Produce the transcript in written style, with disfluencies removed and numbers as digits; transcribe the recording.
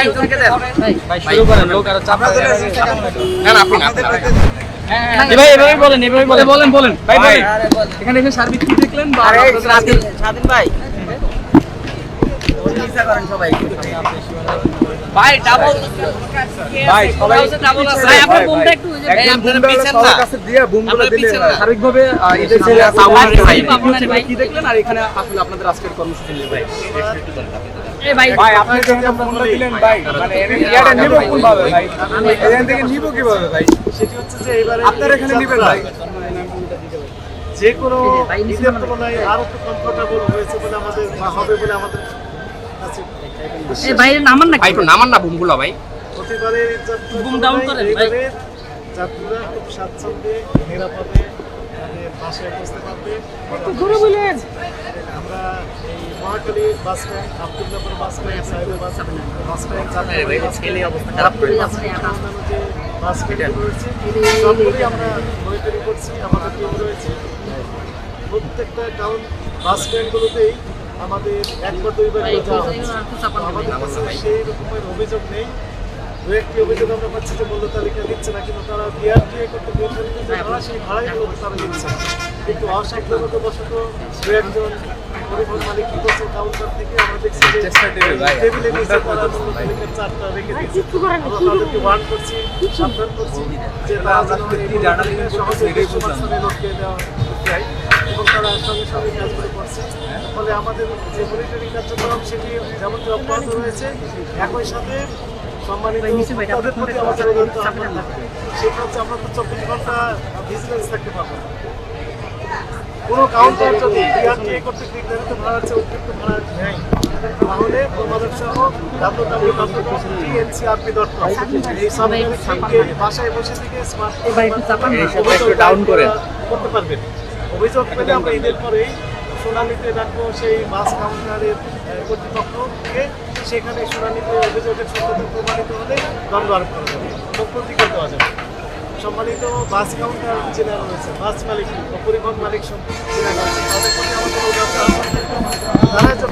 একজনকে দেন ভাই শুরু করেন, লোক আরো চাপ দেয়। না না আপনি না ভাই এভাবেই বলেন, এভাবেই বলেন, বলেন বলেন ভাই বলেন। এখানে এসে সার্বিক কি দেখলেন বা আরে আপনাদের আজকে স্বাধীন ভাই ওইটা করেন সবাই ভাই ডাবল ভাই সবাই ডাবল আছে ভাই আপনার বোমটা একটু এই আপনারা পিছন না কাছে দিয়ে বুমগুলো দিলে সার্বিকভাবে এটা ছিল সাউন্ড ভাই ভাই কি দেখলেন আর এখানে আসলে আপনাদের আজকের কর্মসূচি নিয়ে ভাই এই ভাই ভাই আপনি যখন বুমগুলো দিলেন ভাই মানে এটা নিব কোন ভাবে ভাই এখান থেকে নিব কিভাবে ভাই সেটি হচ্ছে যে এবারে আপনারা এখানে নেবেন ভাই যে কোনো ঈদের তুলনায় আরো একটু কমফোর্টেবল হয়েছে বলে আমাদের বা হবে বলে আমাদের কাছে এই ভাই নামান না ভাই একটু নামান না বুমগুলো ভাই প্রতিবারের বুম ডাউন করেন ভাই। যাত্রীরা খুব স্বাচ্ছন্দ্যে নিরাপদে তাদের বাসায় বসতে পারবে। একটু জোরে বলেন আমরা এই Mohakhali bus stand, Abdullahpur bus stand, Saidabad bus stand, ভাই ছেলে অবস্থা খারাপ করে যাচ্ছে অন্যান্য যে বাস স্ট্যান্ড রয়েছে সবগুলোই আমরা মনিটরিং করছি। আমাদের টিম রয়েছে প্রত্যেকটা টাউন বাস স্ট্যান্ডগুলোতেই আমাদের একবার দুইবার করে যাওয়া হচ্ছে। আমাদের কাছে সেই রকমের অভিযোগ নেই। দু একটি অভিযোগ আমরা পাচ্ছি যে মূল্য তালিকা দিচ্ছে না, কিন্তু তারা বিআরটিএ করতে নির্ধারিত যে ভাড়া সেই ভাড়াগুলো তারা দিচ্ছে না। কিন্তু অসাবধানতা বশত দু একজন পরিবহন মালিক কি করছে কাউন্টার থেকে আমরা দেখছি যে টেবিলের নিচে তারা মূল্য তালিকার চার্টটা রেখে দিচ্ছে। আমরা তাদেরকে ওয়ার্ন করছি, সাবধান করছি যে তারা যেন সহজে সমাধানে লোককে দেওয়া যায় এবং তারা সঙ্গে সঙ্গে কাজগুলো করছে। ফলে আমাদের যে মনিটরিং কার্যক্রম সেটি যেমনটি অব্যাহত রয়েছে, একই সাথে সম্মানিত তাদের প্রতি আমাদের অত্যন্ত আহ্বান থাকবে। সেটা হচ্ছে আমরা তো 24 ঘন্টা ভিজিলেন্স থাকতে পারবো না। কোনো কাউন্টার যদি বিআরটিএ কর্তৃক নির্ধারিত ভাড়ার চেয়ে অতিরিক্ত ভাড়া নেয় তাহলে প্রমাদক সহ www.tncrp.com এই সফটওয়্যারে বাসায় বসে থেকে স্মার্ট ডাউন করে করতে পারবেন। অভিযোগ পেলে আমরা ঈদের পরেই শুনানিতে রাখবো সেই বাস কাউন্টারের কর্তৃপক্ষকে। সেখানে শুনানিতে অভিযোগের সত্যতা প্রমাণিত হলে দণ্ড আরোপ করা যাবে এবং প্রতিকার দেওয়া যাবে। সম্মানিত বাস কাউন্টার জেলা রয়েছে, বাস মালিক বা পরিবহন মালিক যারা যে